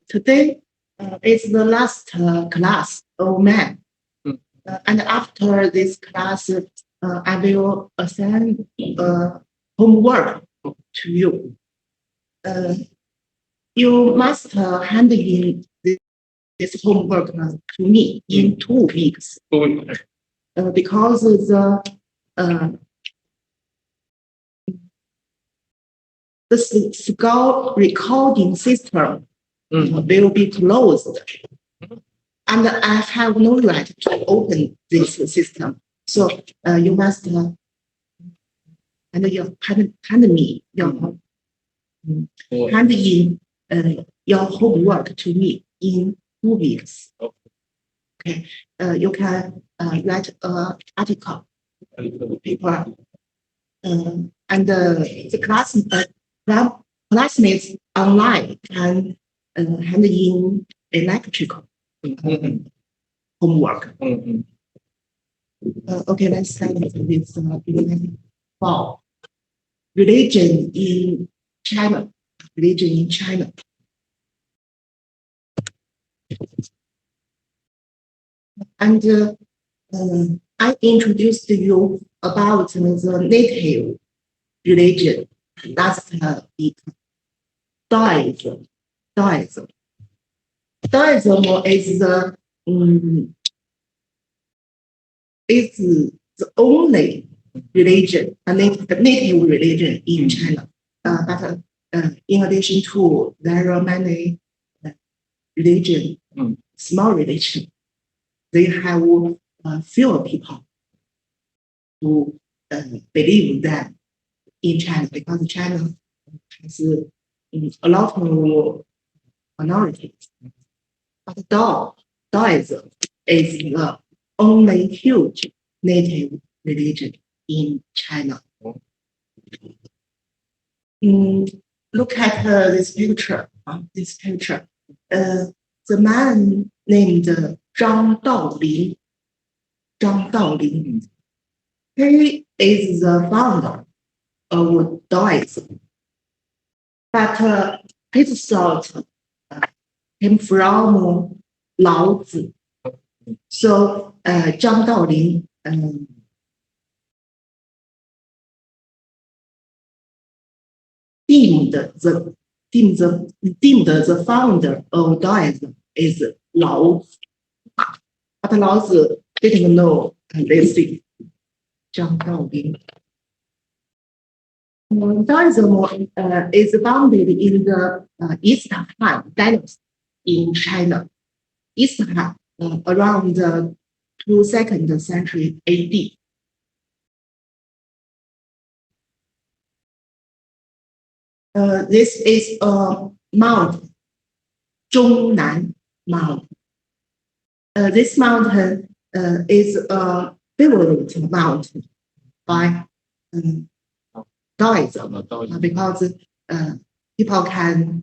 Today is the last class of math. And after this class, I will assign homework to you. You must hand in this homework to me in 2 weeks. Because the score recording system will be closed, and I have no right to open this system. So you must hand me hand in your homework to me in 2 weeks. Okay, you can write an article, paper, and the classmates online can hand in electrical homework. Okay, let's start with 4. Religion in China. Religion in China. And I introduced you about the native religion last week. Daoism. Daoism is the only religion, native religion in China. But in addition to, there are many religion, small religion. They have fewer people who believe that in China, because China has a lot of minorities. But Daoism is the only huge native religion in China. Look at this picture. The man named Zhang Daolin. He is the founder of Daoism. But his thought came from Lao Tzu. So Zhang Daolin deemed the founder of Daoism is Lao Tzu. But Lao Tzu didn't know this thing. Zhang Daolin. Daoism is founded in the East Han dynasty in China. East Han, around the 2nd century AD. This is a mountain, Zhongnan Mountain. This mountain is a favorite mountain by Daoism, because people can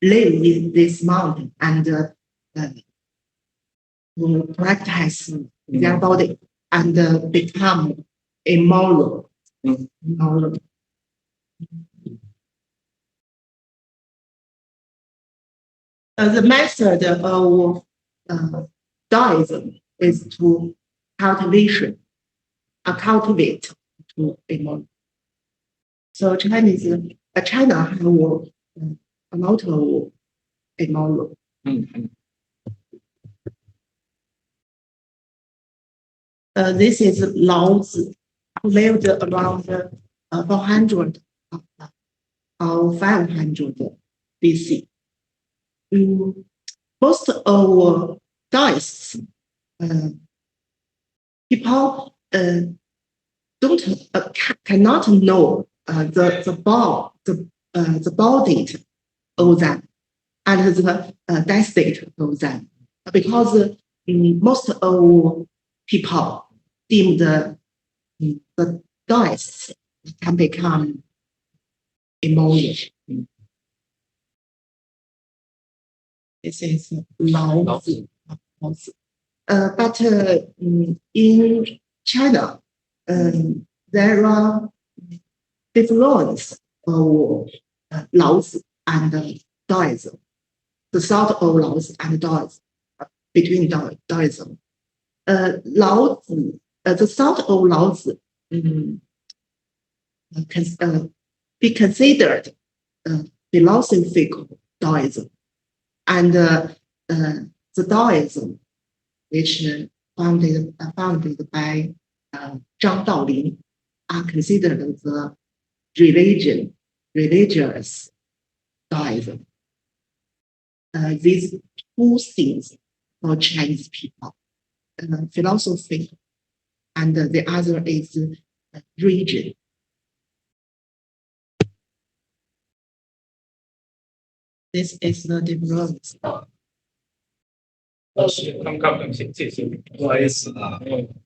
live in this mountain and practice their body and become immoral. The method of Daoism is to cultivate to immoral. So China have a lot of immoral. This is Lao Tzu, who lived around 400 or 500 BC. Most of Daoists people cannot know the body of them and the death state of them, because most of people deem the Daoists can become immoral. This is Lao Tzu. But in China, there are difference of Lao Tzu and Daoism. the sort of Laozi and Daoism, between Daoism. Laozi, the sort of Laozi can be considered philosophical Daoism, and the Daoism, which founded by Zhang Daolin, are considered the religious Daoism. These two things for Chinese people, philosophy, and the other is religion. This is the difference. 老师，他们刚刚谢谢，不好意思啊，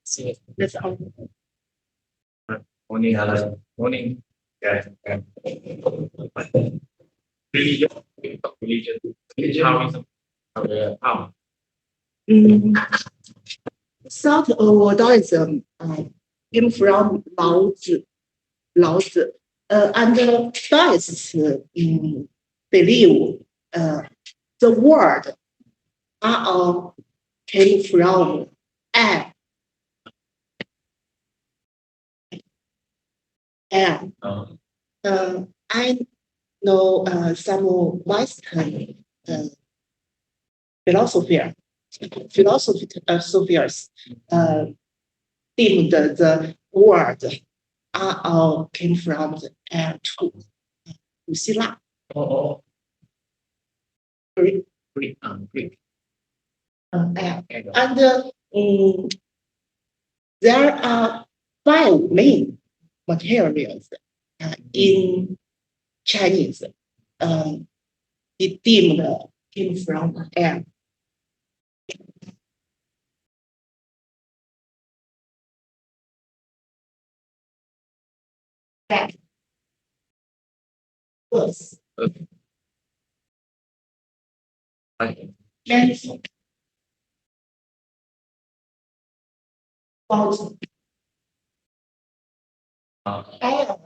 是 That's all. morning morning religion how Sort of Daoism came from Laozi, and Daoists believe the word came from air. I know some Western philosophers deemed the word came from the air too. Lucilla. oh Greek. Greek Air. And there are 5 main materials in Chinese. It deemed came from air. That was mentioned about air.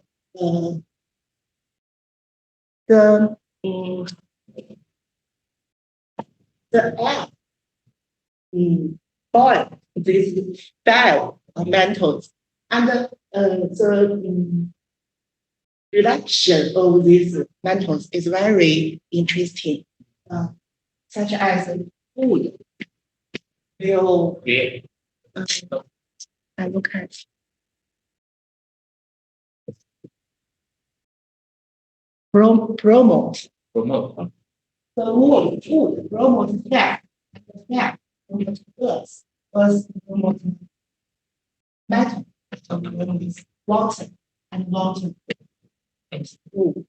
The air boil these metals, and the reaction of these metals is very interesting, such as food will I look at promote the word food promote fat, and the fat promote earth, earth promote metal, promote water, and water is food.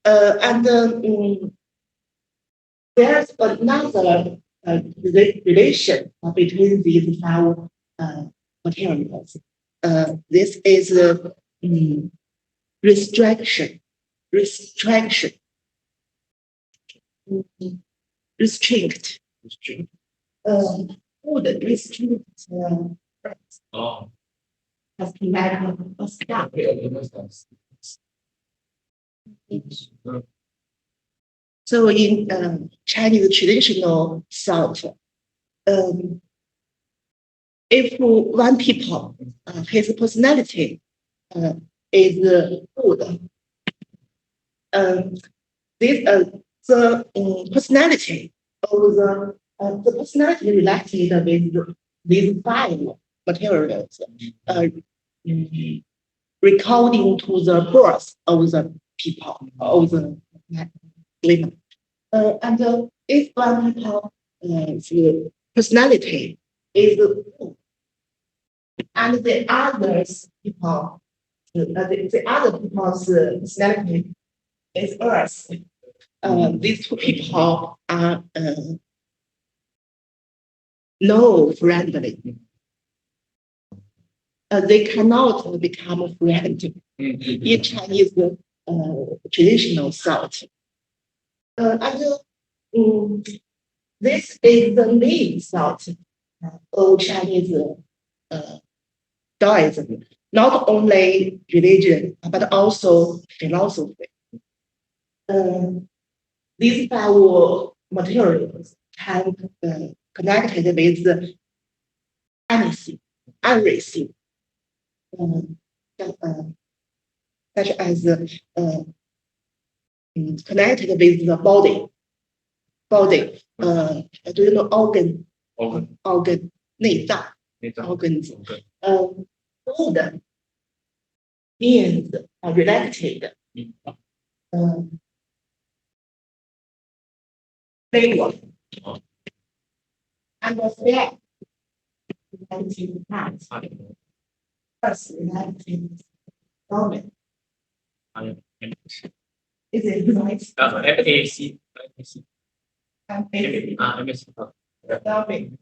And there's another relation between these 5 materials. This is restrict. Food restrict has been like a step. So in Chinese traditional thought, if one people his personality is food, the personality of the personality related with these 5 materials, recording to the birth of the people, of the women. And if one people personality is food, and the others people, the other people's personality is earth, these 2 people are no friendly. They cannot become friends in Chinese traditional thought. And this is the main thought of Chinese Daoism, not only religion, but also philosophy. These 5 materials can connected with anything, everything, such as connected with the body. Do you know organ? Organ 内脏 organs. Food means related. Flavor and the fat related parts. First related government. Is it right? MAC. Government.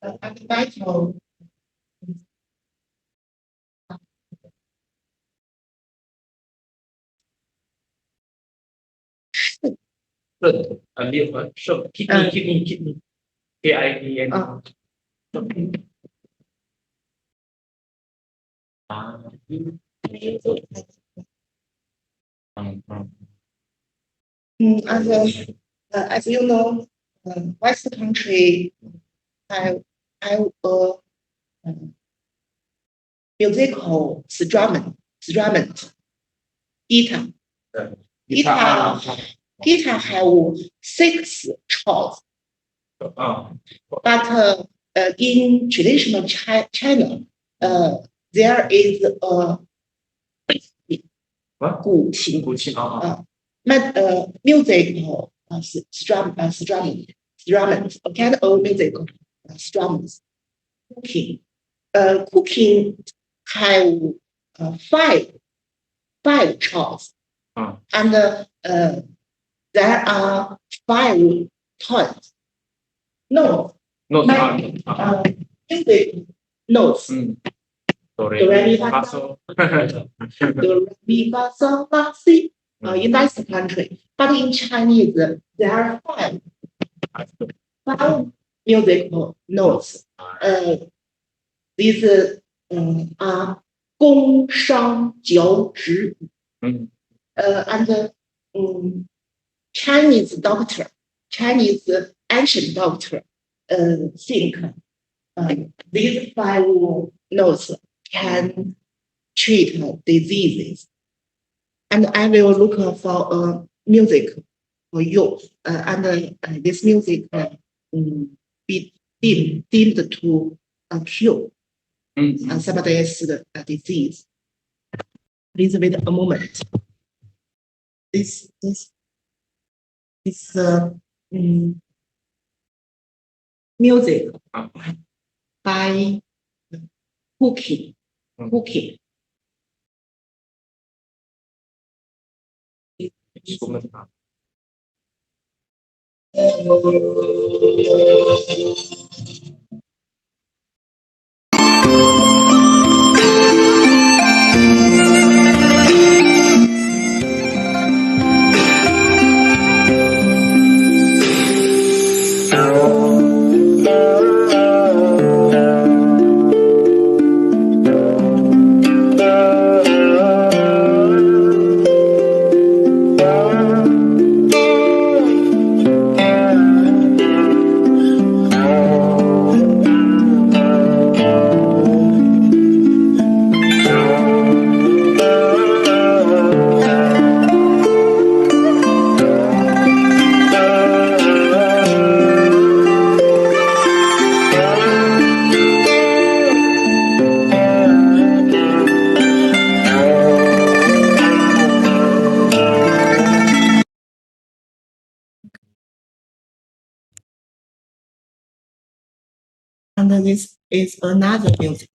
And vital. liver, so kidney, KIDN. And as you know, West country have a musical instrument, guitar. Guitar have 6 chords, but in traditional China, there is a 古琴 musical instruments, a kind of musical instruments. Cooking have 5 chords, and there are 5 tones. Music notes. Do, re, mi, fa, sol. Do, re, mi, fa, sol, la, si. In West country, but in Chinese there are 5 musical notes. These are 宫商角徵羽. And Chinese ancient doctor think these 5 notes can treat diseases. And I will look for music for you, and this music be deemed to cure somebody's disease. Please wait a moment. This music by cooking. And this is another music.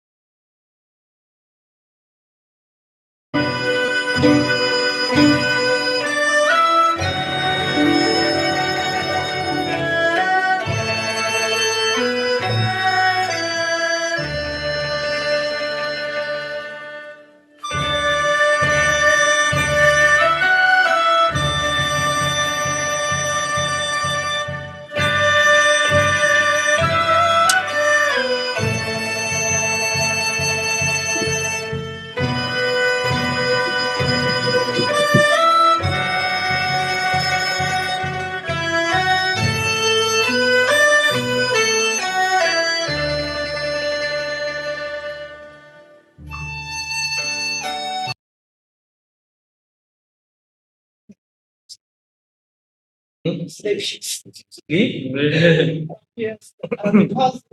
Sleep? Yes, because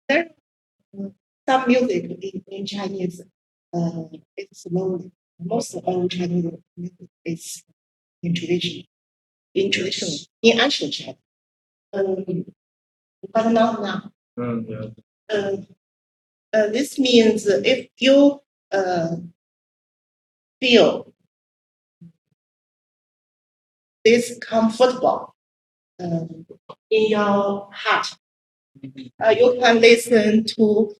there some music in Chinese it's slowly. Most of Chinese music is in tradition, in ancient China. But not now. Yeah. This means if you feel discomfortable in your heart, you can listen to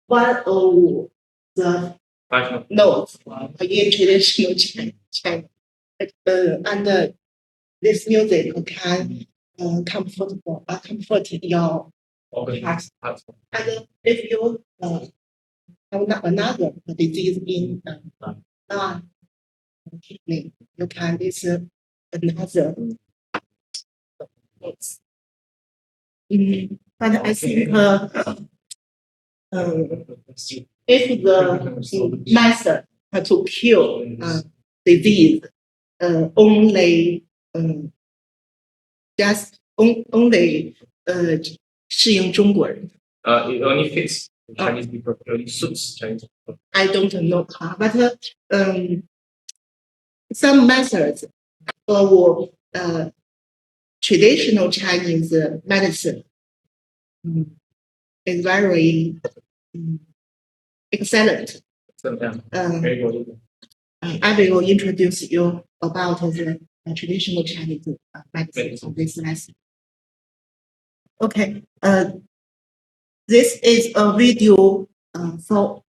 one of the notes in traditional China. And this music can comfort your heart. And if you have another disease in kidney, you can listen another notes. But I think if the method to cure disease only just only 适应中国人。It only fits Chinese people. It only suits Chinese people. I don't know, but some methods for traditional Chinese medicine is very excellent. Very good. I will introduce you about the traditional Chinese medicine of this lesson. Okay, this is a video for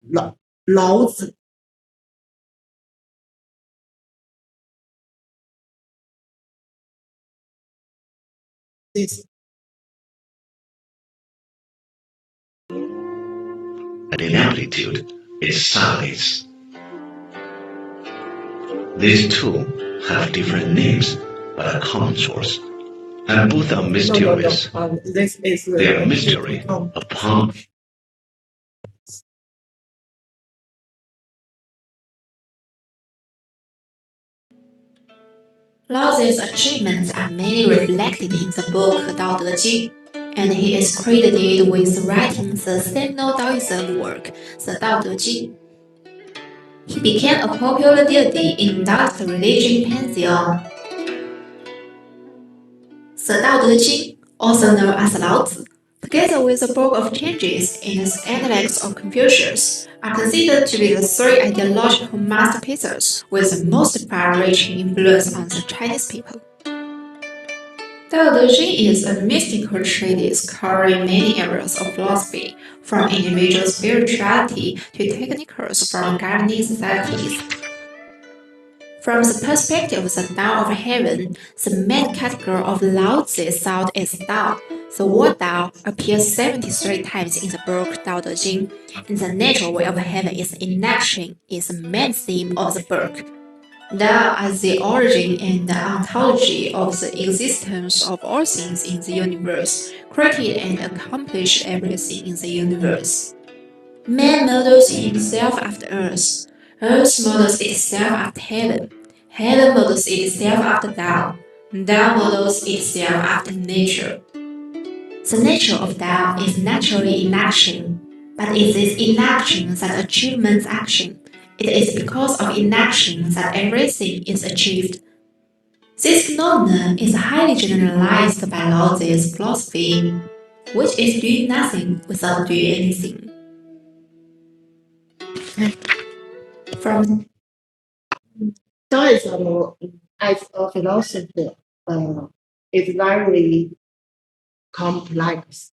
Lao Tzu. This in amplitude is size. These two have different names but a common source, and both are mysterious. This is Their mystery upon Lao Tzu's achievements are mainly reflected in the book Dao De Jing, and he is credited with writing the seminal Taoism work, the Dao De Jing. He became a popular deity in Taoist religion pantheon. The Dao De Jing, also known as Lao Tzu, together with the Book of Changes and the Analects of Confucius, are considered to be the three ideological masterpieces with the most far-reaching influence on the Chinese people. Dao De Jing is a mystical treatise covering many areas of philosophy, from individual spirituality to techniques from governing societies. From the perspective of the Tao of Heaven, the main category of Lao Tzu's thought is Tao. The word Tao appears 73 times in the book Dao De Jing, and the natural way of heaven is inaction is the main theme of the book. Tao as the origin and the ontology of the existence of all things in the universe, created and accomplished everything in the universe. Man models himself after Earth. Earth models itself after Heaven. Heaven models itself after Tao. Tao models itself after nature. The nature of Tao is naturally inaction, but it is inaction that achieves action. It is because of inaction that everything is achieved. This phenomenon is highly generalized by Lao Tzu's philosophy, which is doing nothing without doing anything. From Taoism as a philosophy is very complex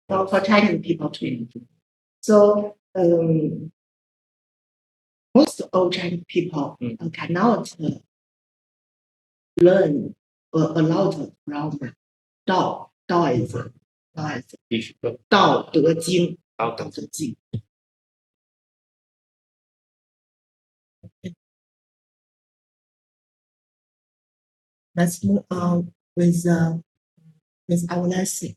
for Chinese people too. So most of Chinese people cannot learn a lot from Taoism. 道德经，道德经。Let's move on with our lesson.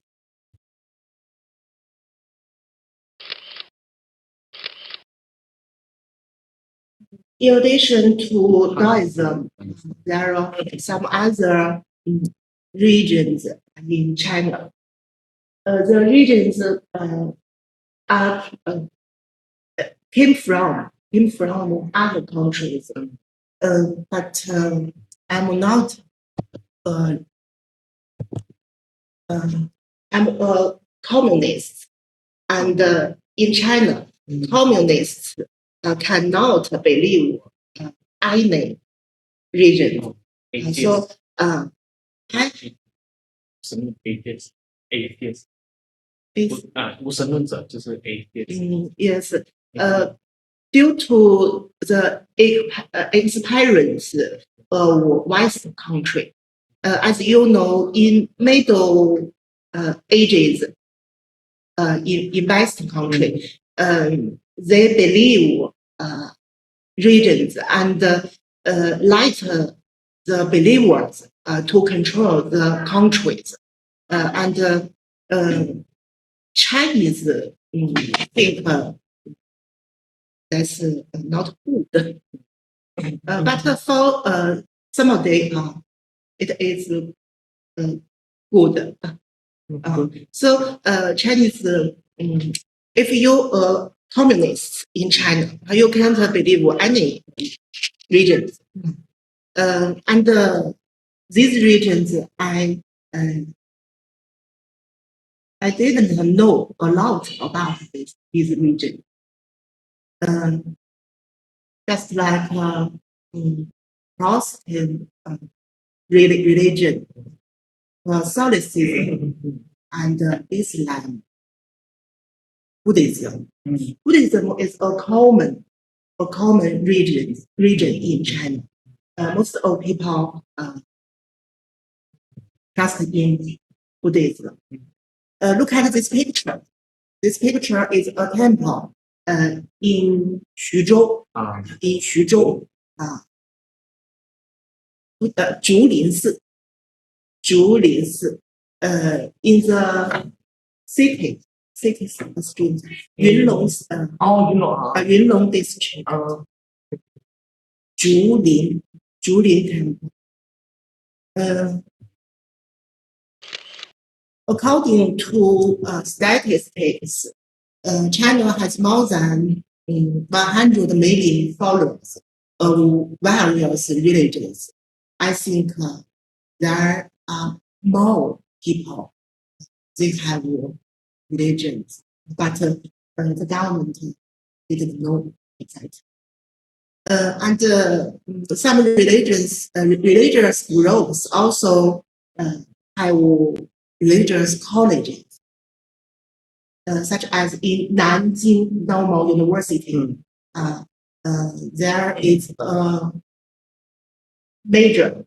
In addition to Taoism, there are some other regions in China. The regions are came from other countries, but I'm not. I'm a communist, and in China, communists cannot believe any region. So, I 什么 atheist atheist is 无神论者就是 atheist。 yes, due to the experience of West country, as you know, in Middle Ages, in West country, they believe regions and let the believers to control the countries, and Chinese think that's not good. But for some of them, it is good. So Chinese, if you are communist in China, you can't believe any regions. And these regions, I didn't know a lot about these regions. Just like Protestant religion, Catholicism, and Islam, Buddhism. Buddhism is a common region in China. Most of people trust in Buddhism. Look at this picture. This picture is a temple in Xuzhou. In Xuzhou, 竹林寺. In the city street, 云龙 district. 竹林 temple. According to statistics, China has more than 100 million followers of various religions. I think there are more people they have religions, but the government didn't know exactly. And some religious groups also have religious colleges, such as in Nanjing Normal University. There is a major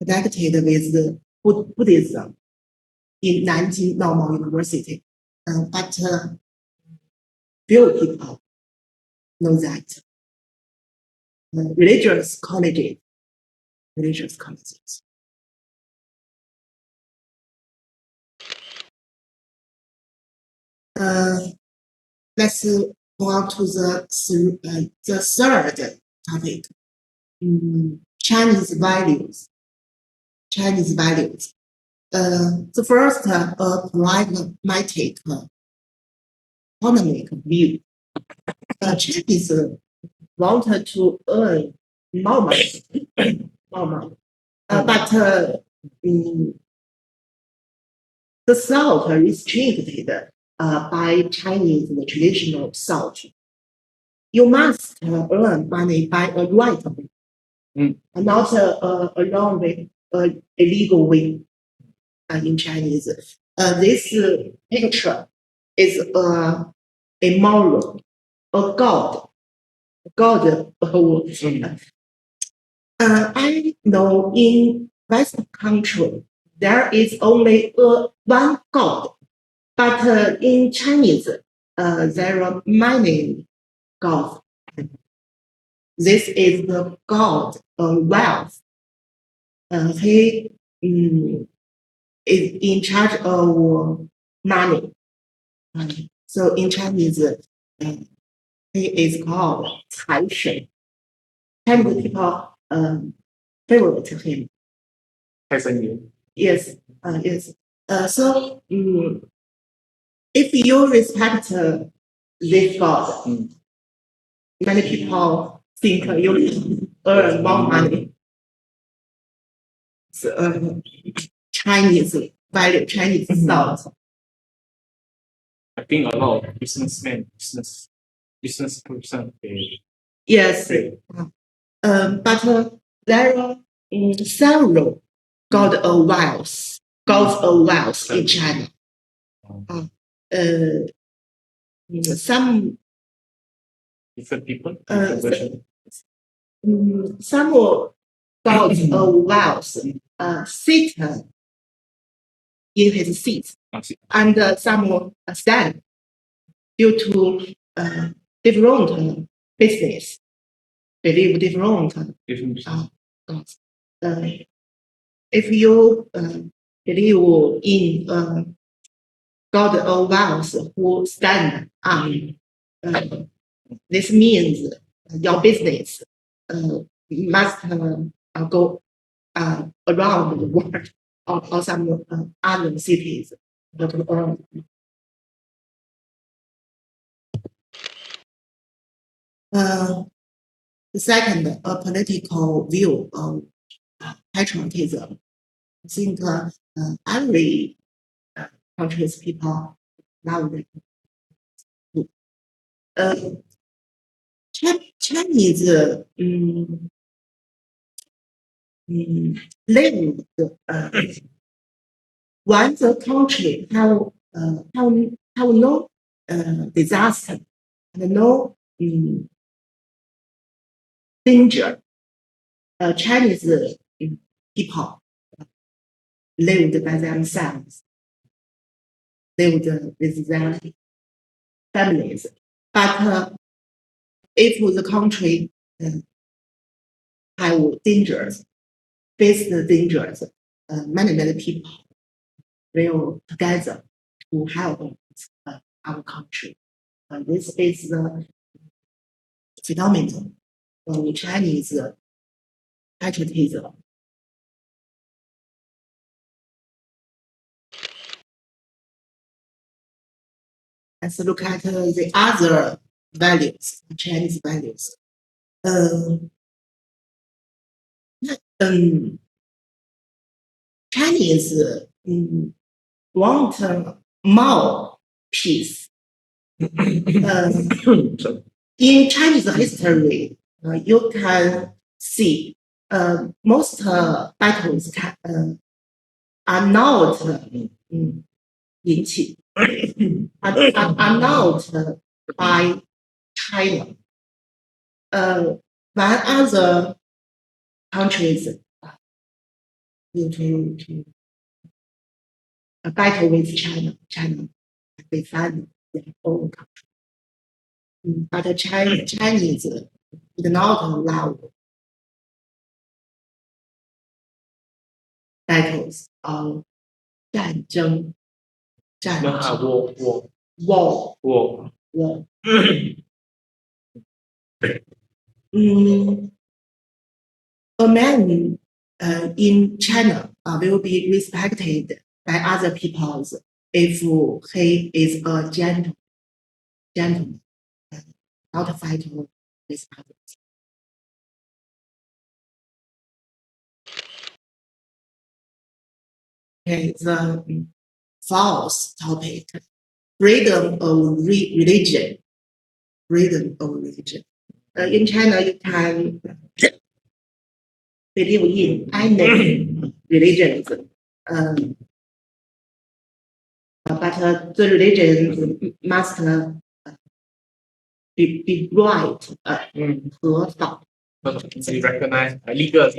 connected with Buddhism in Nanjing Normal University, but few people know that. Religious colleges. Let's go on to the third topic. Chinese values. The first, pragmatic economic view. Chinese wanted to earn more money, but the thought restricted by Chinese traditional thought. You must earn money by a right way, not a wrong way, a illegal way. In Chinese, this picture is a moral, a god. I know in Western country there is only one god, but in Chinese there are many gods. This is the god of wealth. He is in charge of money. So in Chinese, he is called 财神. Chinese people favorite him. 财神爷。 Yes, yes. So if you respect this God, many people think you earn more money. So, Chinese value, Chinese thought. I think a lot of businessmen, business person, Yes, they but there are several gods of wealth in China. Some different people, different version. some gods of wealth sit in his seat, and some stand due to different business. Believe different Different gods. If you believe in God of wealth who stand on, this means your business must go around the world or some other cities. The second, a political view of patriotism. I think every country's people love it. Chinese lived when the country have no disaster and no danger. Chinese people lived by themselves, lived with their families. But if the country have dangers, face the dangers, many people will together to help our country. This is the phenomenon of Chinese patriotism. Let's look at the other values, Chinese values. Chinese want more peace. In Chinese history, you can see most battles are not are not by China. When other countries to battle with China defend their own country. But Chinese did not allow battles of 战争. War. A man in China will be respected by other peoples if he is a gentleman, not a fighter with others. Okay, the fourth topic, freedom of religion. Freedom of religion. In China, you can believe in any religions, but the religions must be right, 合法. We recognize legal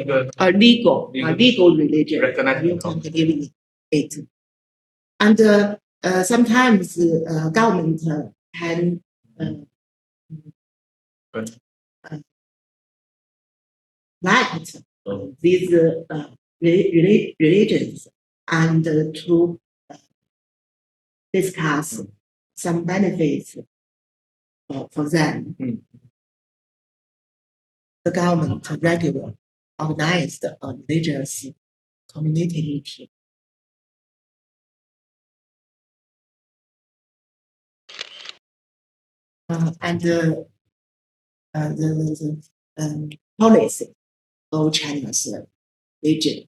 legal religion. Recognize You can believe in it. And sometimes government can like these religions and to discuss some benefits for them. The government regularly organized a religious community meeting. And the policy of China's religion,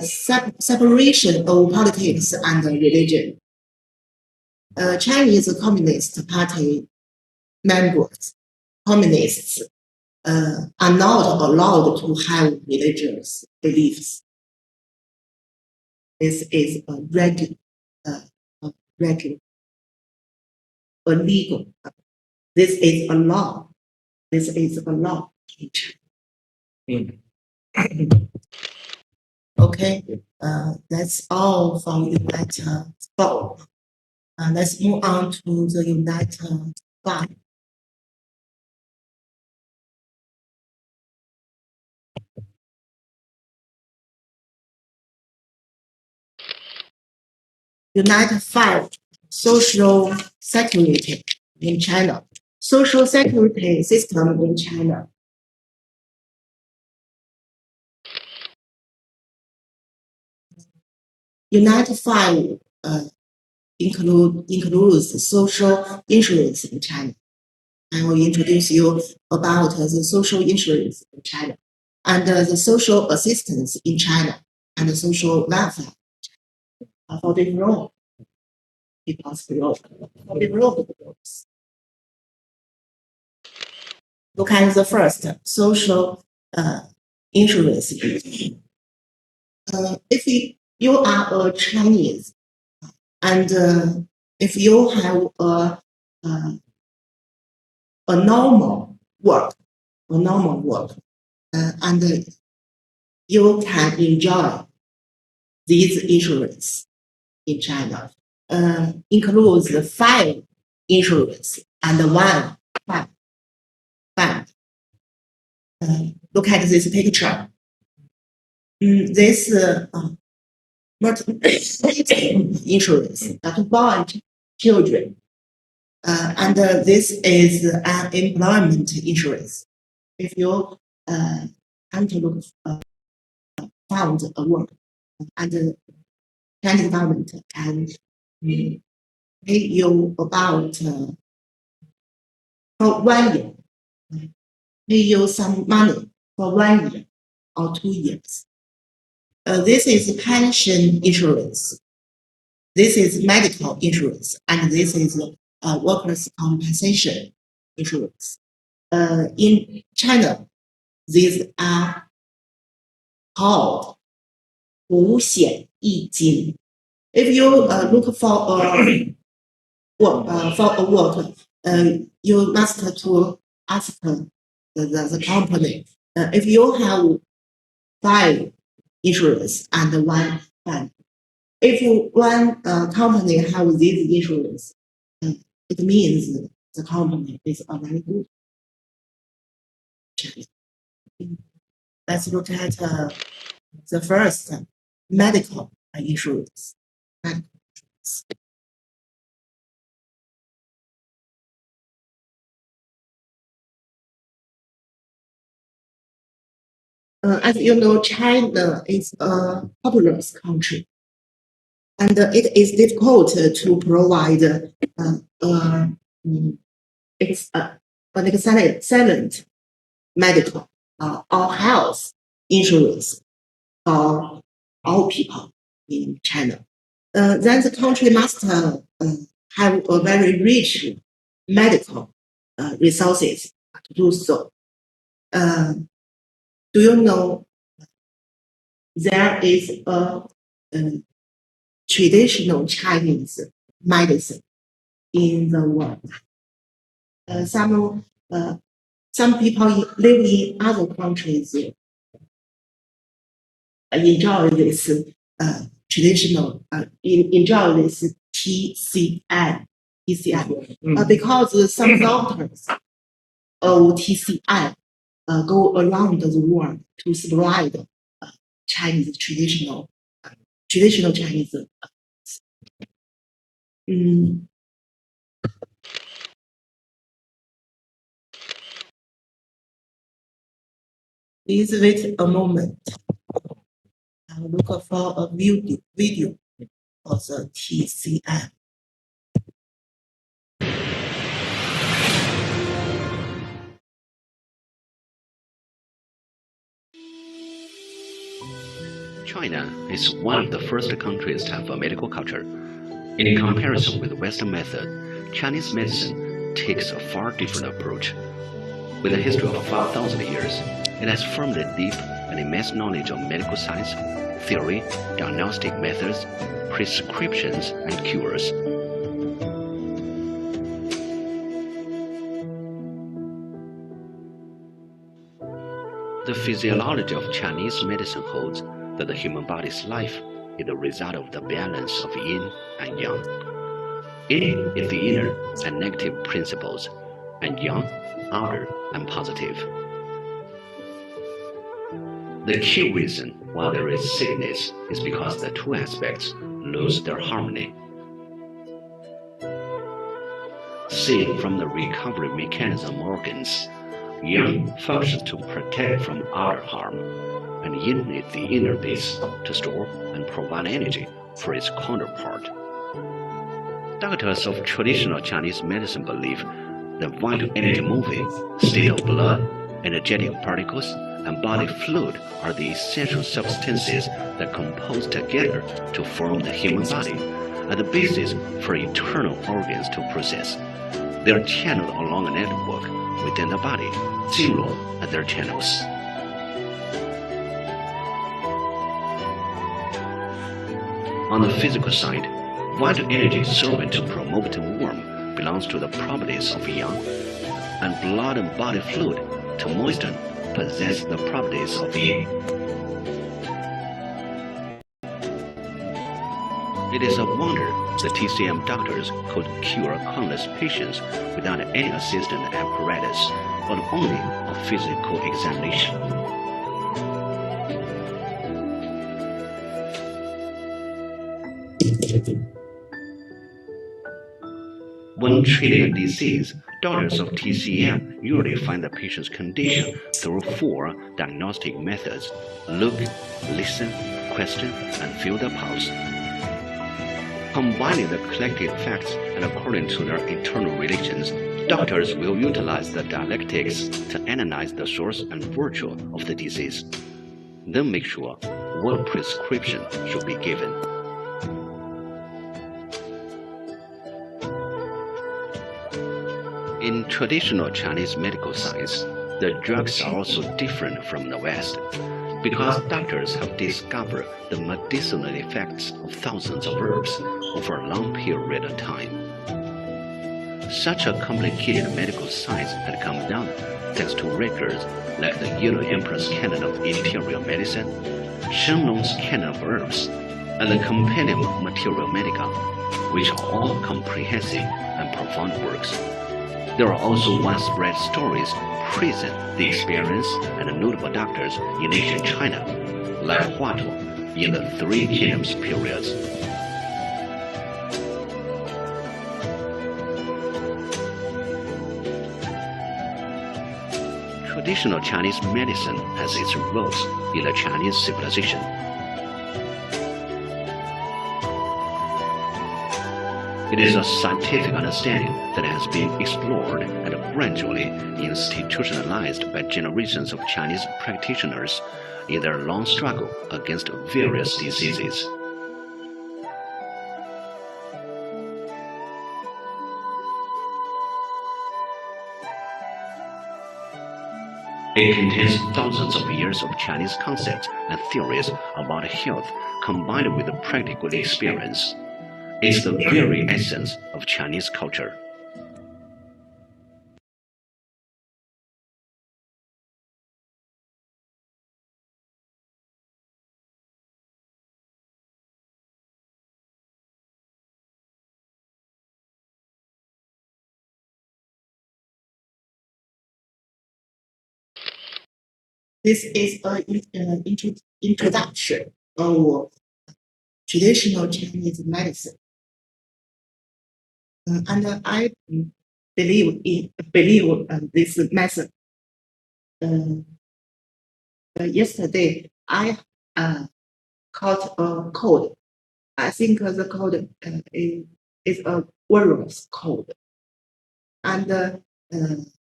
separation of politics and religion. Chinese Communist Party members, communists, are not allowed to have religious beliefs. This is illegal. This is a law. This is a law in China. Okay, that's all from Unit 4. Let's move on to the Unit 5. Unit 5, Social Security in China. Social Security system in China. Unit 5 includes social insurance in China. I will introduce you about the social insurance in China and the social assistance in China and the social welfare for developed people's growth. For developed groups. Look at the first, social insurance. If you are a Chinese and if you have a normal work, and you can enjoy these insurance in China. Includes 5 insurance and 1 fund. Look at this picture. This insurance to born children, and this is an employment insurance. If you want to look found a work, and the Chinese government can pay you about for 1 year, pay you some money for 1 year or 2 years. This is pension insurance. This is medical insurance, and this is workers' compensation insurance. In China, these are called 五险一金. If you look for a work, you must to ask the company if you have 5 insurance and 1 fund. If one company have this insurance, it means the company is a very good. Let's look at the first, medical insurance. As you know, China is a populous country, and it is difficult to provide excellent medical or health insurance for all people in China. Then the country must have a very rich medical resources to do so. Do you know there is a traditional Chinese medicine in the world? Some people live in other countries enjoy this traditional, enjoy this TCI, because some doctors of TCI go around the world to spread Chinese traditional Chinese. Please wait a moment. I will look for a video of the TCM. China is one of the first countries to have a medical culture. In comparison with the Western method, Chinese medicine takes a far different approach. With a history of 5,000 years, it has formed a deep and immense knowledge of medical science, theory, diagnostic methods, prescriptions, and cures. The physiology of Chinese medicine holds that the human body's life is the result of the balance of yin and yang. Yin is the inner and negative principles, and yang, outer and positive. The key reason why there is sickness is because the two aspects lose their harmony. Seen from the recovery mechanism organs, yang functions to protect from outer harm, and yin is the inner base to store and provide energy for its counterpart. Doctors of traditional Chinese medicine believe that vital energy moving state of blood, energetic particles, and body fluid are the essential substances that compose together to form the human body, and the basis for internal organs to process. They are channeled along a network within the body, zero at their channels. On the physical side, vital energy serving to promote warmth belongs to the properties of yang, and blood and body fluid to moisten possess the properties of yin. It is a wonder that TCM doctors could cure countless patients without any assistant apparatus, but only a physical examination. When treating a disease, doctors of TCM usually find the patient's condition through 4 diagnostic methods: look, listen, question, and feel the pulse. Combining the collected facts and according to their internal relations, doctors will utilize the dialectics to analyze the source and virtue of the disease, then make sure what prescription should be given. In traditional Chinese medical science, the drugs are also different from the West, because doctors have discovered the medicinal effects of thousands of herbs over a long period of time. Such a complicated medical science had come down thanks to records like the Yellow Emperor's Canon of Interior Medicine, Shenlong's Canon of Herbs, and the Compendium of Materia Medica, which are all comprehensive and profound works. There are also widespread stories praising the experience and notable doctors in ancient China, like Huatou in the Three Kingdoms periods. Traditional Chinese medicine has its roots in the Chinese civilization. It is a scientific understanding that has been explored and gradually institutionalized by generations of Chinese practitioners in their long struggle against various diseases. It contains thousands of years of Chinese concepts and theories about health combined with practical experience. It's the very essence of Chinese culture. This is an introduction of traditional Chinese medicine. And I believe this method yesterday I caught a cold. I think the cold is a virus cold, and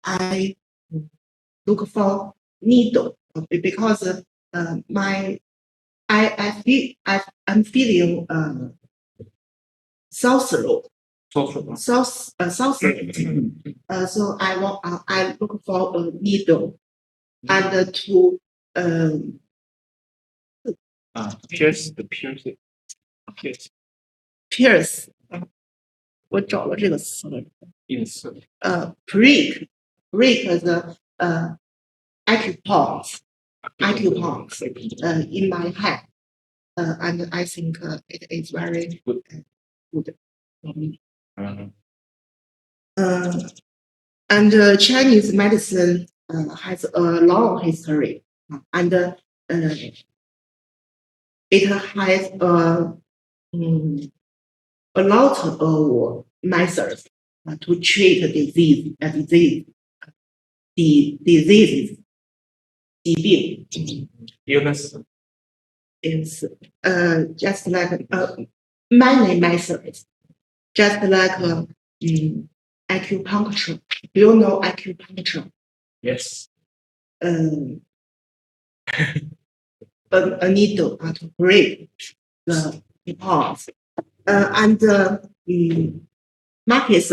I look for needle because I'm feeling sore throat. Sore throat. So I look for a needle and to pierce. 我找了这个词了。prick the acupuncture in my head, and I think it is very good for me. And Chinese medicine has a long history, and it has a lot of methods to treat diseases. 疾病 illness is just like many methods, just like acupuncture. Do you know acupuncture? yes A needle to break the pulse, and Marcus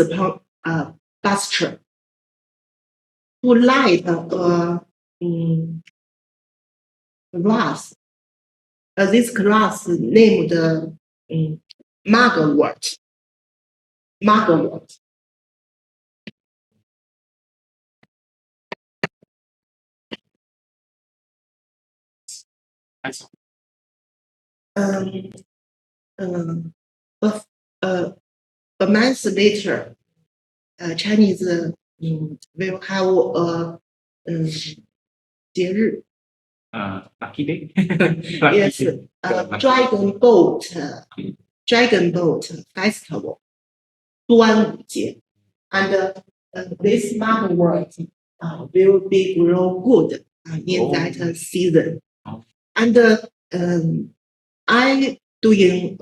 Buster to light glass. This class named Margaret. A month later, Chinese will have a 节日 lucky day yes, Dragon Boat Festival, 端午节 and this mugwort will be grow good in that season. And I doing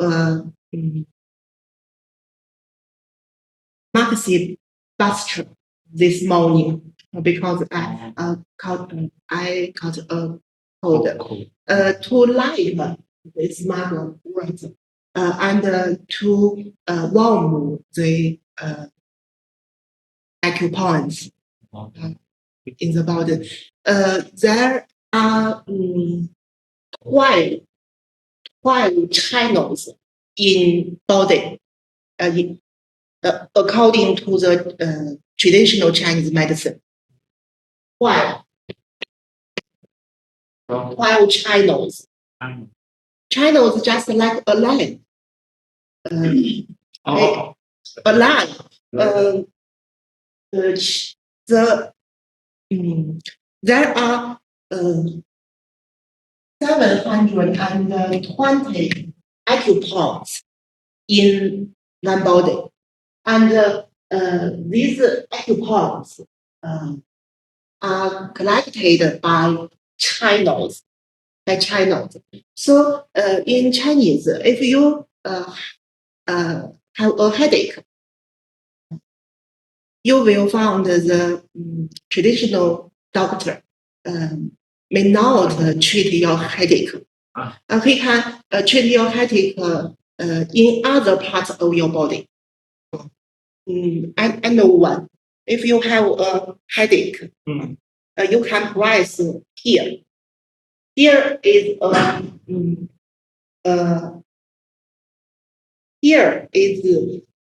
Maxi Buster this morning because I caught a cold. To light this mugwort and to warm the acupoints in the body. There are 12 channels in body, according to the traditional Chinese medicine. 12 channels. Channels just like a line. A line. There are 720 acupoints in one body, and these acupoints are collected by channels. So in Chinese, if you have a headache, you will find the traditional doctor may not treat your headache. He can treat your headache in other parts of your body. I know one. If you have a headache, you can press here. Here is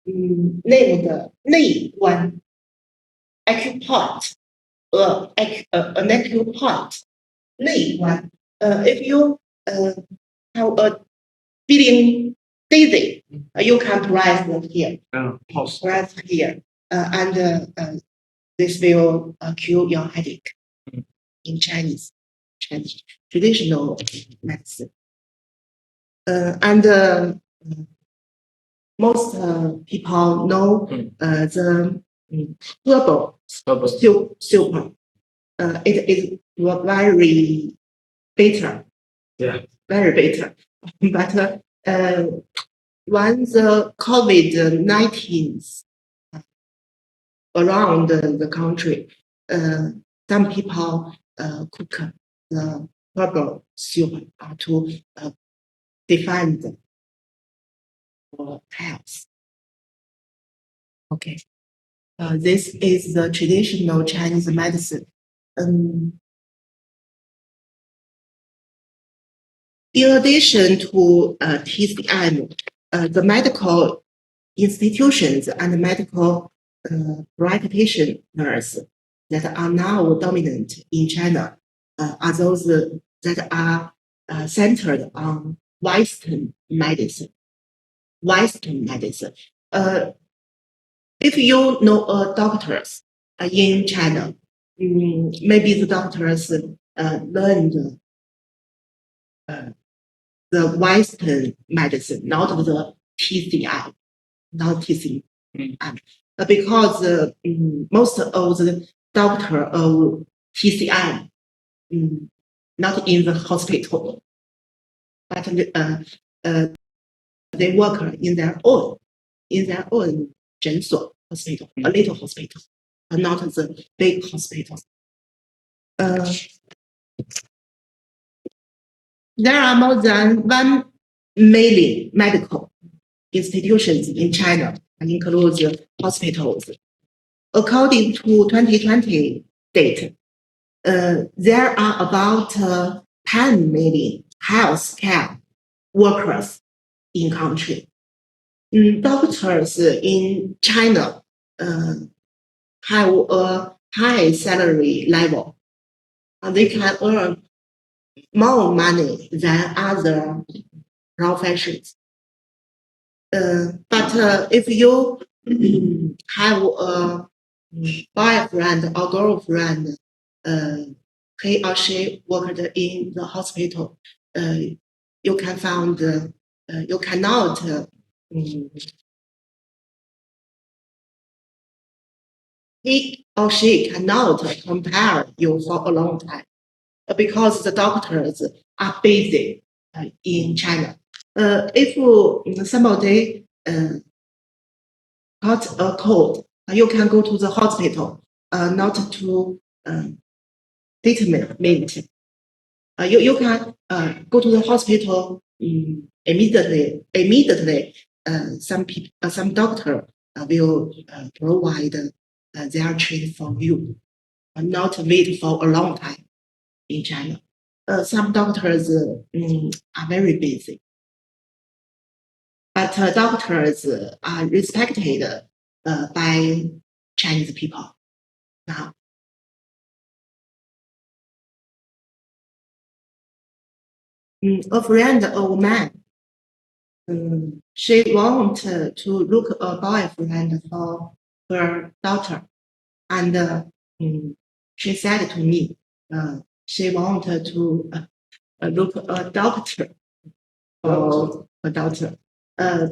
named 内关 acupoint, an acupoint 内关. If you have a feeling dizzy, you can press here. Press here, and this will cure your headache in Chinese traditional medicine. And most people know the herbal super. It is very better. Yeah. Very better. But when the COVID-19 around the country, some people cook the herbal soup to defend health. Okay. This is the traditional Chinese medicine. In addition to TCM, the medical institutions and medical practitioners that are now dominant in China are those that are centered on Western medicine. Western medicine. If you know doctors in China, maybe the doctors learned the Western medicine, not the TCM, not TCM. Because most of the doctor of TCM not in the hospital, but they work in their own 诊所 hospital, a little hospital, not the big hospital. There are more than 1 million medical institutions in China, and includes hospitals. According to 2020 data, there are about 10 million healthcare workers in country. Doctors in China have a high salary level. They can earn more money than other professions. But if you have a boyfriend or girlfriend, he or she worked in the hospital, you can find you cannot he or she cannot compare you for a long time because the doctors are busy in China. If somebody got a cold, you can go to the hospital, not to treatment. You can go to the hospital immediately. Some doctor will provide their treatment for you, not wait for a long time in China. Some doctors are very busy, but doctors are respected by Chinese people now. A friend of mine, she wanted to look a boyfriend for her daughter, and she said to me, she wanted to look a doctor for her daughter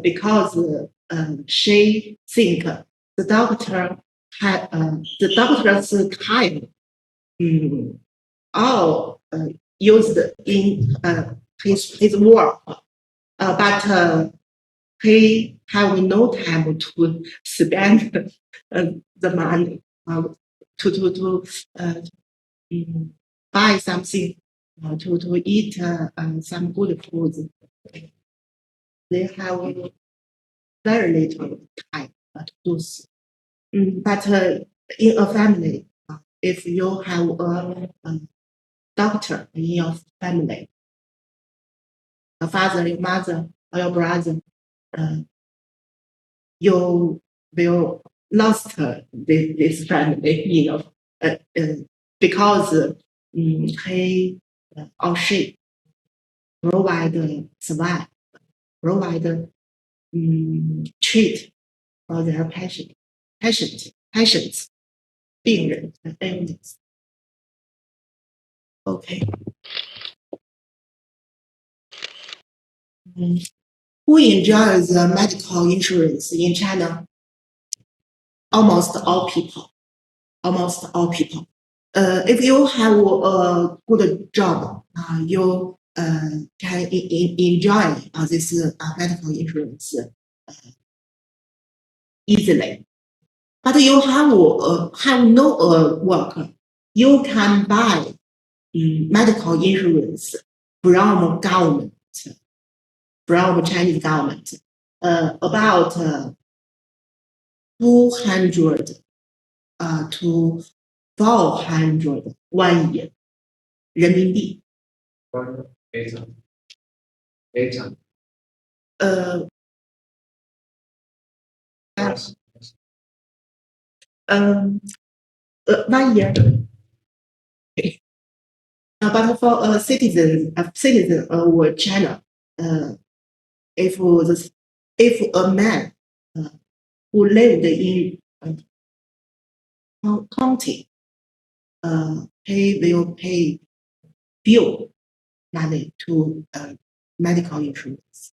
because she think the doctor had the doctor's time all used in his work, but he have no time to spend the money to buy something, to eat some good food. They have very little time to do so. But in a family, if you have a doctor in your family, your father, your mother, or your brother, you will lost this family, because he or she provide survive, provide treat for their patients, 病人 illness. Okay. Who enjoys medical insurance in China? Almost all people. Almost all people. If you have a good job, you can enjoy this medical insurance easily. But you have no work, you can buy medical insurance from government, from Chinese government, about 200 to 400 1 year 人民币。非常。1 year. But for a citizen of China, if a man who lived in county, he will pay few money to medical insurance,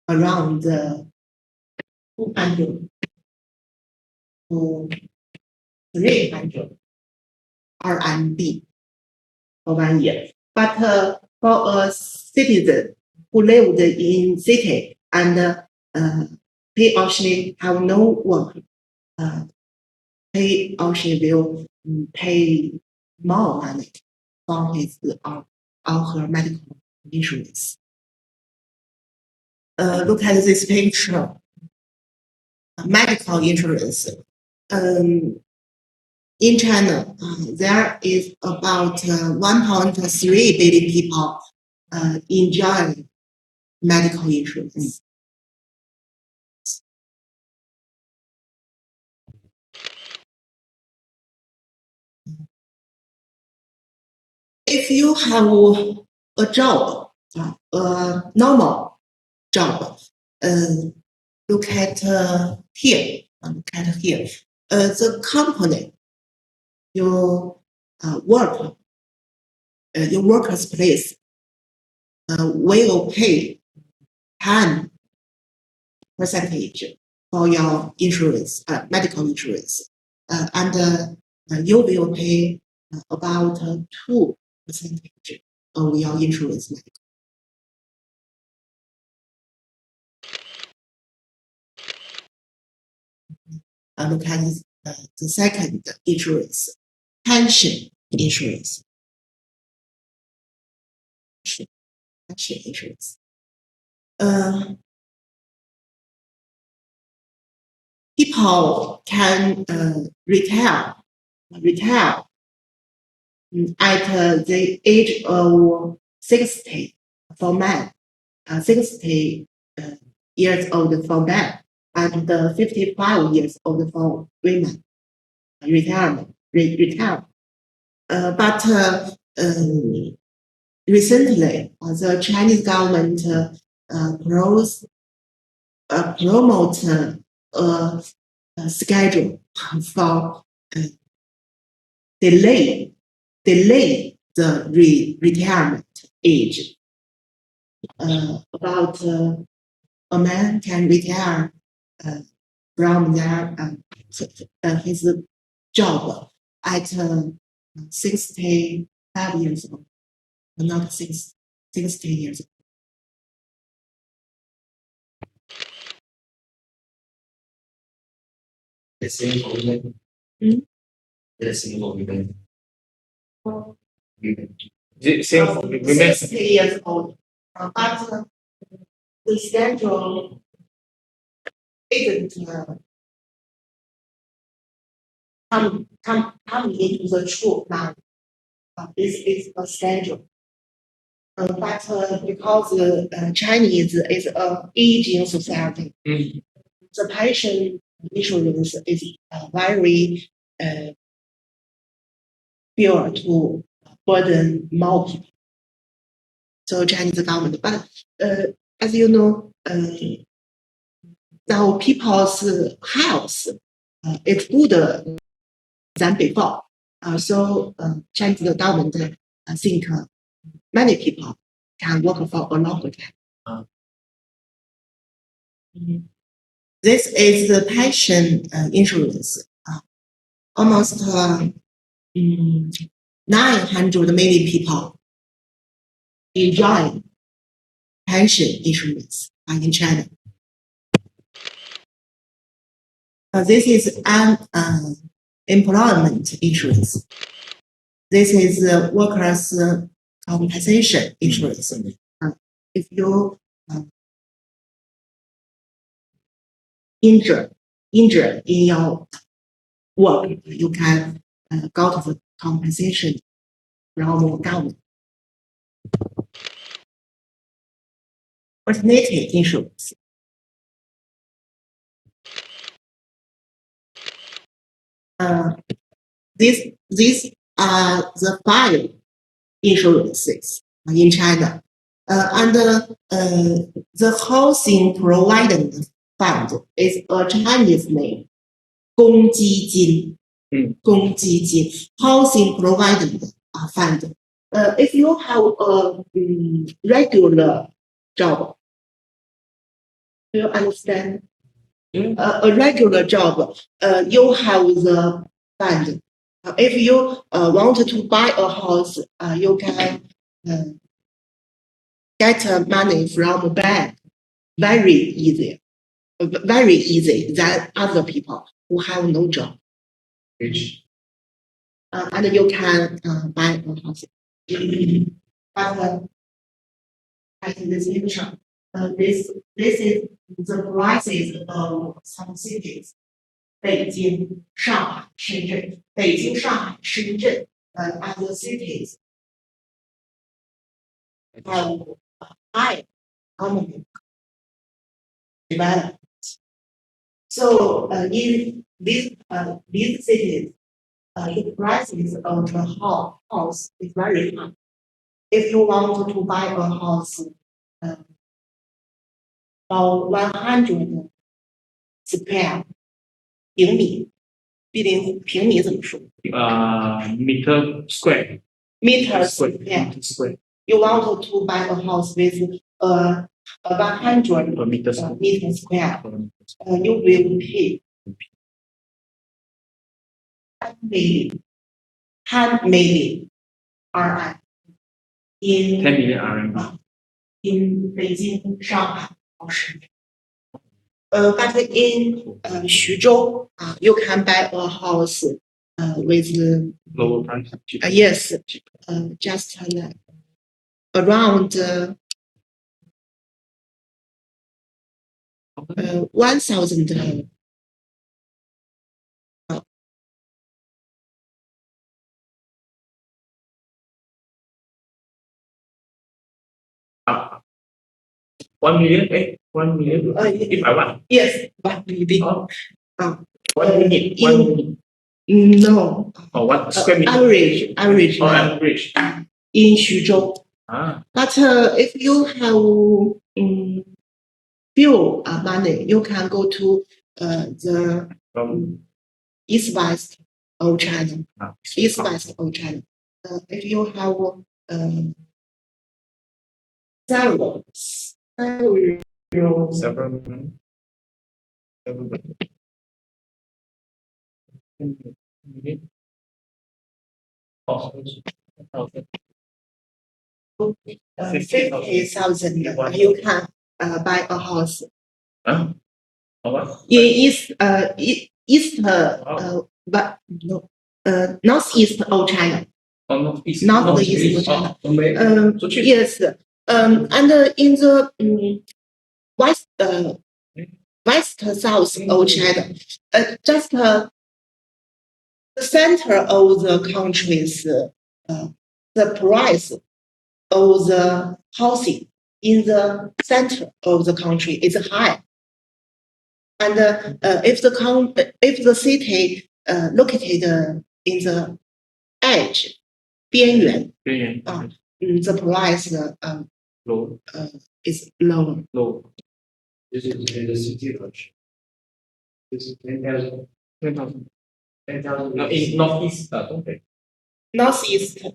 around 200 to 300 RMB for 1 year. But for a citizen who lived in city and he or she have no work, he or she will pay more money for his or her medical insurance. Look at this picture. Medical insurance. In China, there is about 1.3 billion people enjoy medical insurance. If you have a job, a normal job, look at here. The company your workers place will pay 10% for your insurance, medical insurance, and you will pay about 2% of your insurance. Look at the second insurance, pension insurance. Pension insurance. People can retire at the age of 60 for men, 60 years old for men, and 55 years old for women. Retire. But recently, the Chinese government promote a schedule for delay the retirement age. About a man can retire from their his job at 65 years old, not 60 years old. The same for women. The same for women. Same for women. 60 years old, but the schedule isn't come into the truth now. This is a schedule. But because Chinese is an aging society, the pension insurance is very pure to burden more people. So Chinese government, but as you know, now people's health is good than before. So Chinese government think many people can work for a longer time. This is the pension insurance. almost 900 million people enjoy pension insurance in China. This is employment insurance. This is workers' compensation insurance. If you injure in your work, you can go to the compensation from the government. Maternity insurance. These are the 5 insurances in China. And the housing provident fund is a Chinese name, 公积金. 公积金 housing provident fund. If you have a regular job, do you understand? A regular job, you have the fund. If you want to buy a house, you can get money from a bank very easy than other people who have no job. And you can buy a house. But at this picture, this is the prices of some cities. 北京、上海、深圳。北京、上海、深圳 other cities have high economic development. So in these cities, the prices of the house is very high. If you want to buy a house for 100 square 平米，平米怎么说？meter square. Meter square. You want to buy a house with 100 meter square. You will pay 10 million RMB. 10 million RMB. In Beijing, Shanghai, or Shenzhen. But in Xuzhou, you can buy a house with lower price. Yes, just around 1,000. $1 million? 1 million? If I want? Yes, 1 million. Oh. 1 minute. No. Oh, what square meter? Average. Oh, average. In Xuzhou. But if you have few money, you can go to the east-west of China. East-west of China. If you have several. $50,000, you can buy a house. But no, northeast of China. Northeast of China. Yes. And in the west south of China, just the center of the country is the price of the housing in the center of the country is high. And if the city located in the edge, 边缘, the price low. Is lower. Low. This is in the city much. This is 10,000. 10,000. 10,000. No, in northeast, don't they? Northeast,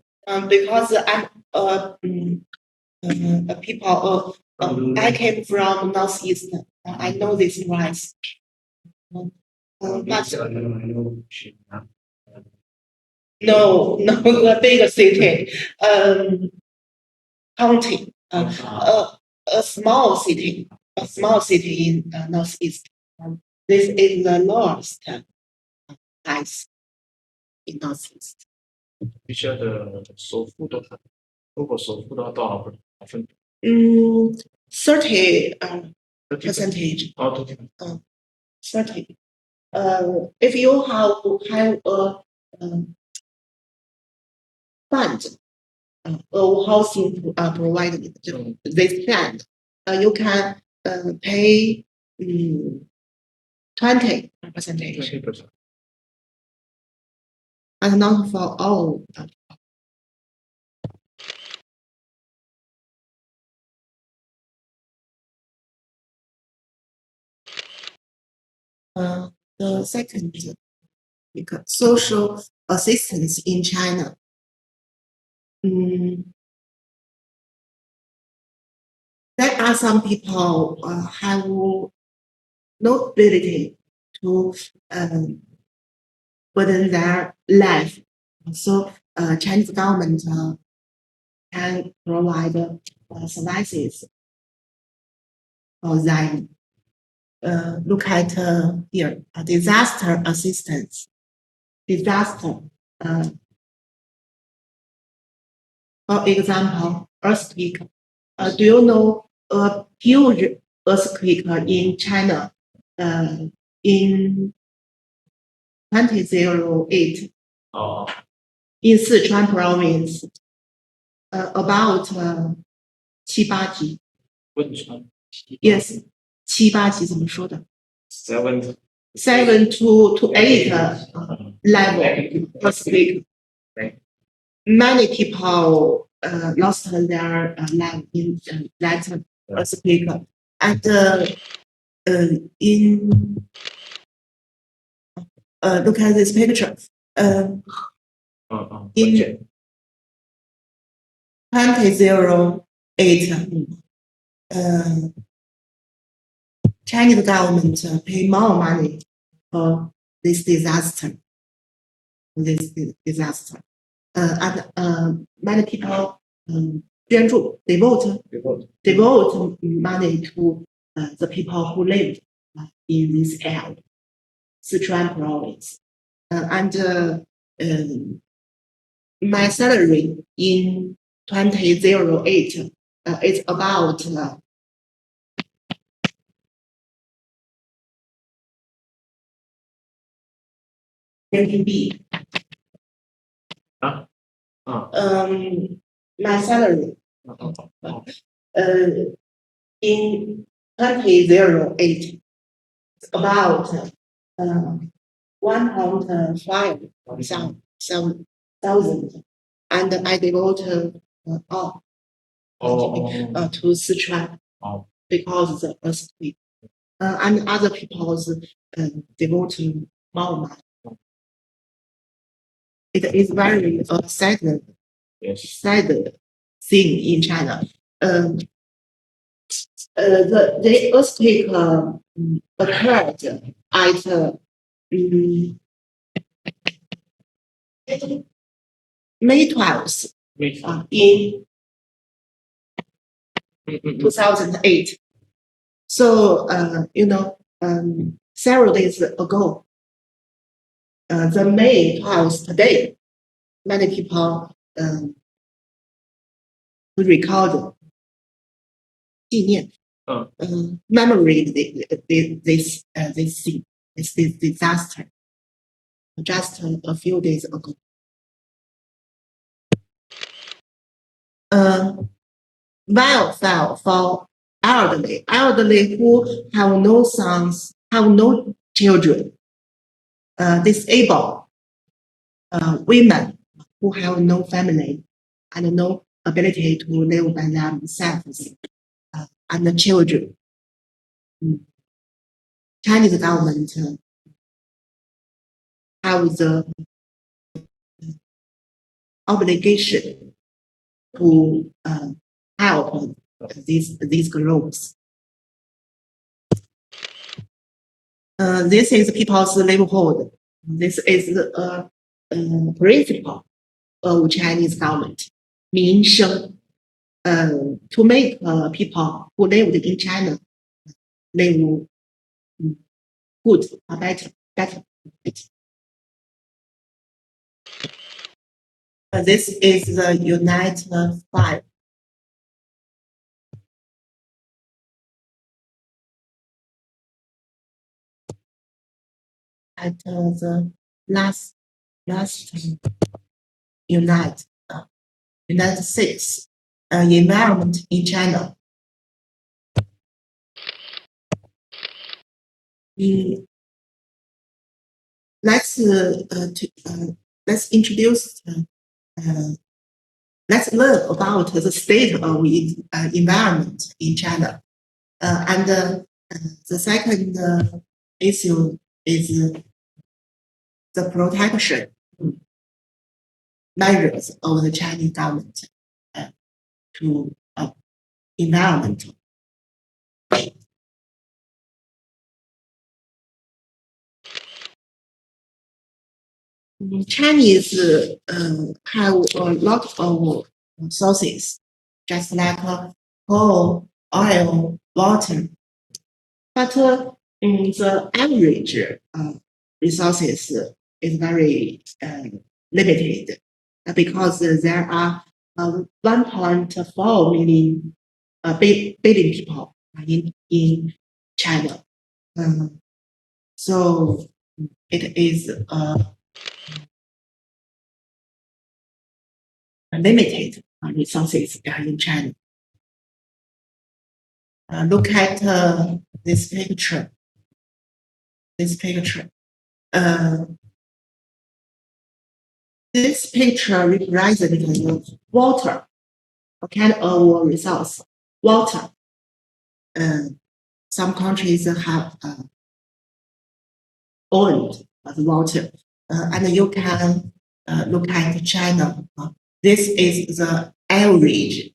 because I'm people. I came from northeast. I know this price. But No, the big city, county, a small city in northeast. This is the lowest height in northeast. 学校的首府的话，如果首府的话，多少分？30 percentage. 哦，对。30. If you have a fund, or housing provided this fund, you can pay 20 percentage, 20%. and not for all. The second, social assistance in China. There are some people have no ability to burden their life. So Chinese government can provide services for them. Look at here, disaster assistance. Disaster. For example, earthquake. Do you know a huge earthquake in China in 2008 in Sichuan province, about 7-8级. Yes, 7-8级怎么说的？7 to 8 level earthquake. Many people lost their life in that earthquake. And look at this picture. In 2008, Chinese government pay more money for this disaster. And many people devote money to the people who live in this area, Sichuan province. And my salary in 2008 is about RMB. My salary in 2008 is about 1,500,000, and I devote all to Sichuan because of the earthquake. And other people devote more money. It is very sad thing in China. The earthquake occurred at May 12th in 2008. So several days ago, the May 12th today, many people record 纪念 memory this thing, this disaster just a few days ago. Welfare for elderly who have no sons, have no children, disabled women who have no family and no ability to live by themselves, and the children. Chinese government have the obligation to help these groups. This is people's livelihood. This is principle of Chinese government, 民生, to make people who lived in China live good or better. This is the Unite 5. At the last Unite 6, environment in China. Let's introduce. Let's learn about the state of environment in China. And the second issue is the protection measures of the Chinese government to environment. Chinese have a lot of sources, just like coal, oil, water. But the average resources is very limited because there are 1.4 billion people in China. So it is limited resources in China. Look at this picture. This picture represents water, a kind of resource. Water. Some countries have owned the water, and you can look at China. This is the average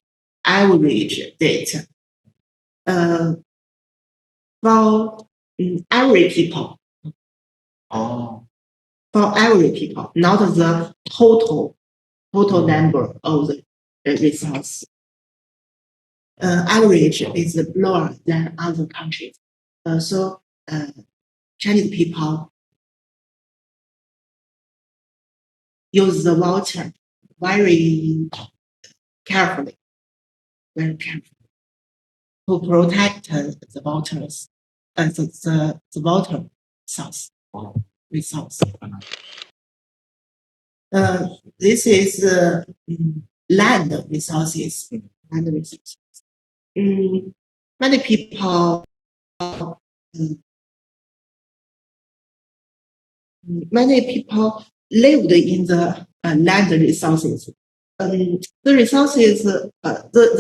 data for every people. For every people, not the total number of the resource. Average is lower than other countries. So Chinese people use the water very carefully to protect the waters, the water source resource. This is land resources. Many people lived in the land resources. The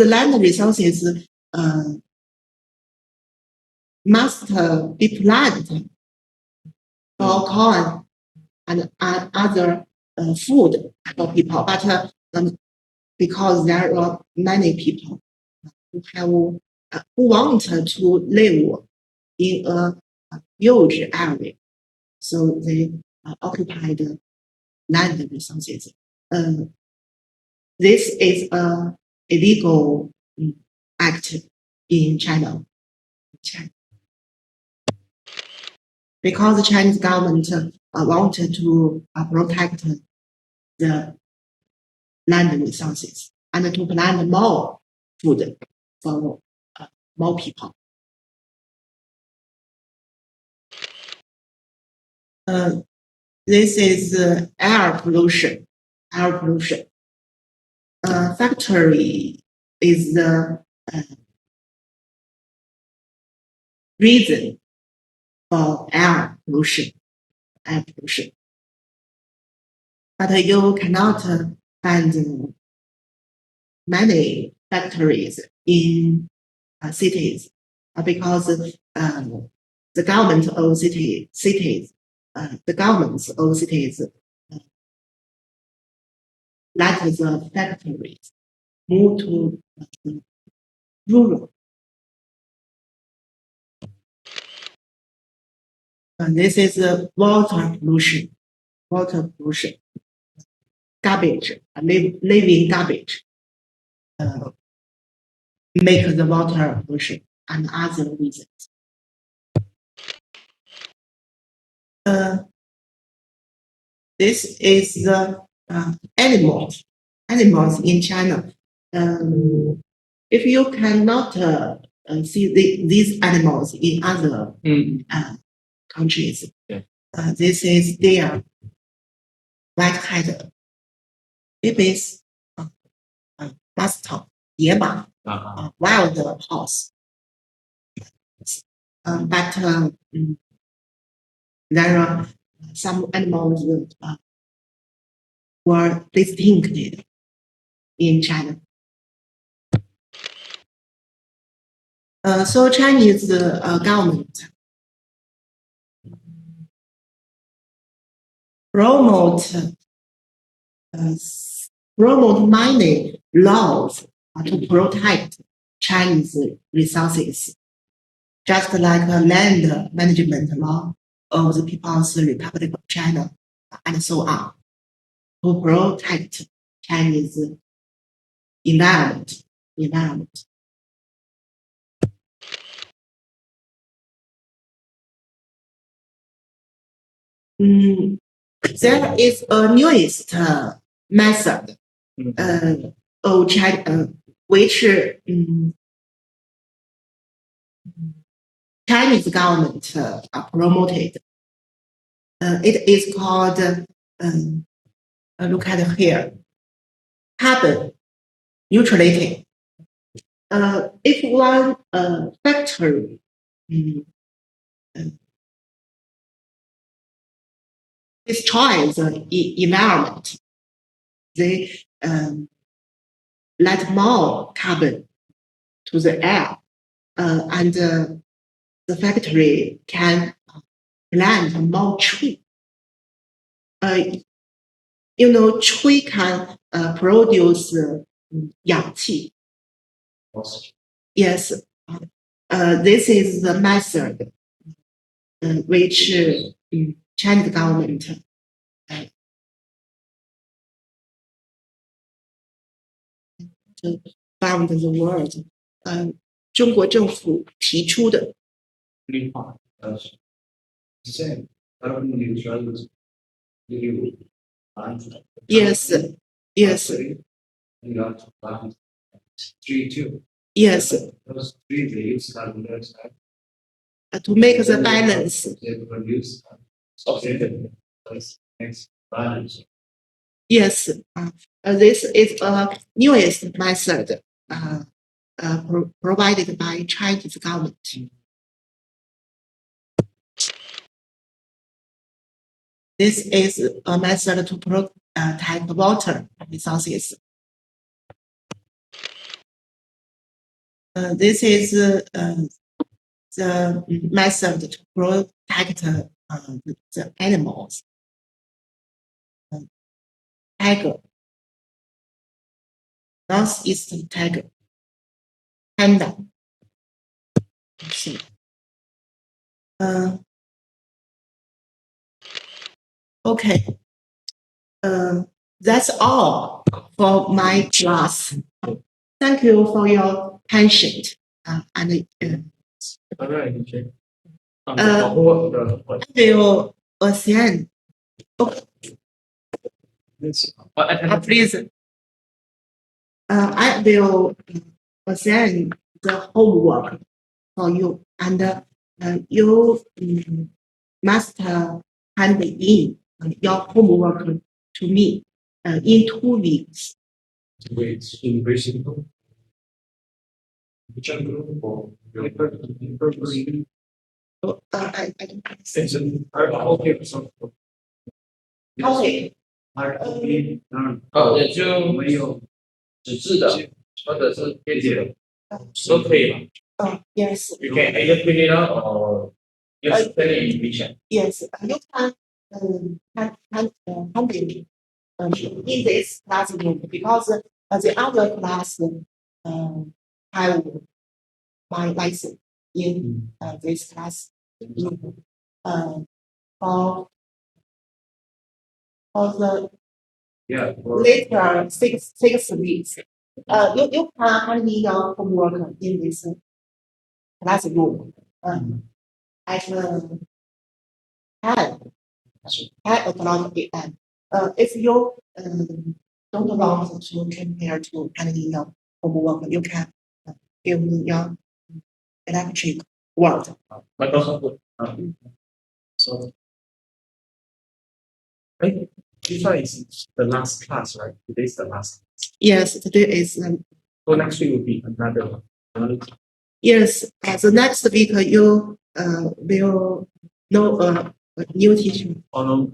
land resources must be planted for corn and other food for people, but because there are many people who want to live in a huge area, so they occupy the land resources. This is a illegal act in China. Because the Chinese government wanted to protect the land resources and to plant more food for more people. This is air pollution. Factory is the reason for air pollution. But you cannot find many factories in cities because the governments of cities let the factories move to rural. This is water pollution. garbage, living garbage, make the water pollution and other reasons. This is the animals in China. If you cannot see these animals in other countries, this is their white-headed babies, mastodon, 野马, wild horse. But there are some animals that were distincted in China. So Chinese government promote many laws to protect Chinese resources, just like a land management law of the People's Republic of China, and so on, to protect Chinese environment. There is a newest method of China, which Chinese government promoted. It is called, look at here, carbon neutrality. If one factory destroys the environment, they let more carbon to the air, and the factory can plant more tree. Tree can produce 氧气. Yes, this is the method which Chinese government found the word. 中国政府提出的。Yes. Yes. Yes. To make the balance. Yes. This is a newest method provided by Chinese government. This is a method to protect water resources. This is the method to protect the animals. Tiger, northeastern tiger, panda. Okay. That's all for my class. Thank you for your patience. I will assign. Please. I will assign the homework for you, and you must hand in your homework to me in 2 weeks. In which group? Which group or your I don't understand. Okay. 也就没有纸质的或者是电子的都可以嘛。Yes. You can either print it out or just send it in picture. Yes, you can hand it in this classroom because the other class have my license in this class. For the Yeah. later 6 weeks. You can hand in your homework in this classroom at 10 o'clock a.m. If you don't want to prepare to hand in your homework, you can give me your electric word. Microsoft Word. So, right, this one is the last class, right? Today is the last. Yes, today is. So next week will be another one. Yes, so next week you will know a new teacher. Oh no.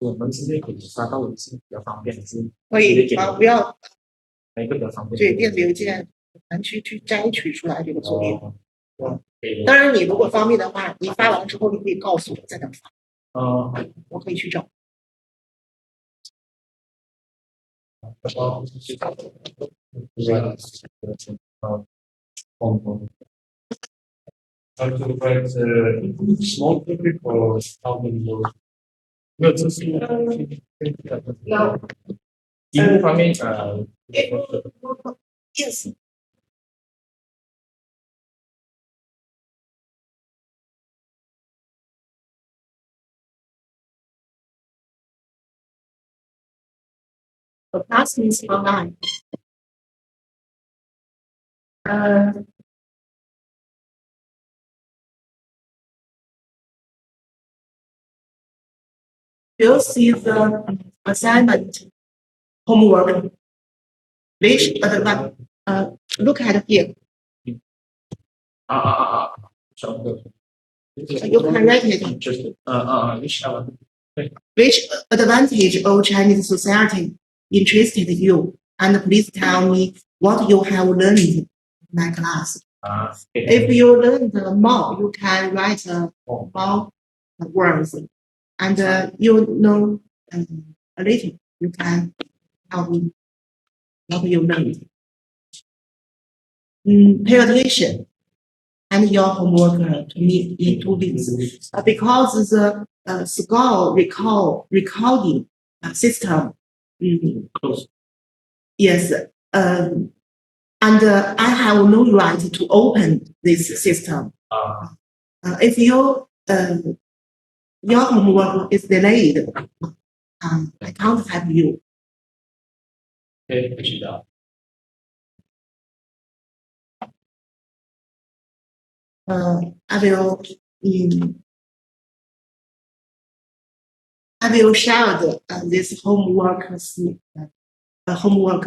我们直接可以发到微信比较方便，还是可以不要哪一个比较方便？对电子邮件难去摘取出来这个作业。哦，当然，你如果方便的话，你发完之后你可以告诉我在哪发。我可以去找。How to write small topic or how many words? 没有这是题目方面Yes. The class is online. You'll see the assignment homework. Which look at here. You can write it. Which advantage of Chinese society interested you? And please tell me what you have learned in my class. If you learned more, you can write more words. And you know a little, you can help me what you learned. Pay attention and your homework to me in 2 weeks. Because the score recording system. Yes. And I have no right to open this system. If your homework is delayed, I can't help you. I will share this homework,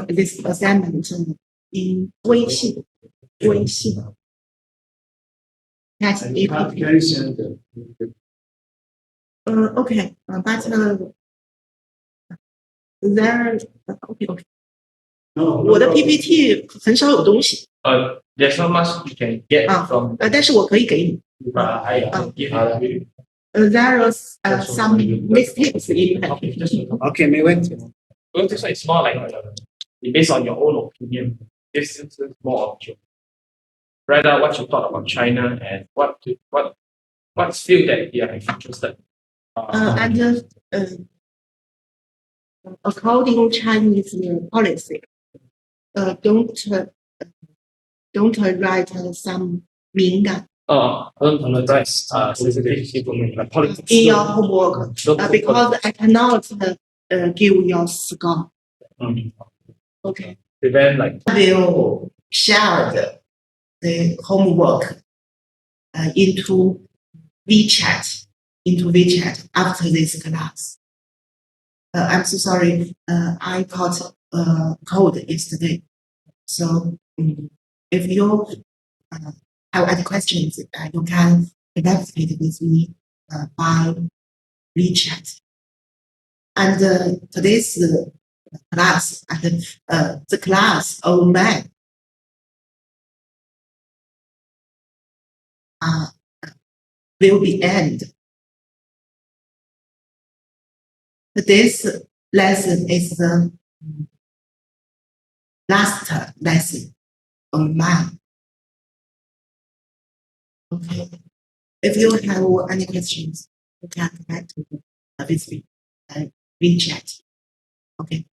this assignment in 微信. That's it. Okay, but there. Okay. 我的 PPT 很少有东西。There's not much you can get from. 但是我可以给你。There was some mistakes in it. Okay, 没问题。Because this one is more like based on your own opinion. This is more of you. Rather, what you thought about China and what field that you are interested. And according to Chinese policy, don't write some 敏感. Don't write specific information like politics in your homework because I cannot give your score. Okay. Then like I will share the homework into WeChat after this class. I'm so sorry. I got cold yesterday. So if you have any questions, you can connect with me by WeChat. And today's class and the class of math will be end. This lesson is the last lesson. online. Okay. If you have any questions, you can connect to the Facebook and WeChat. Okay.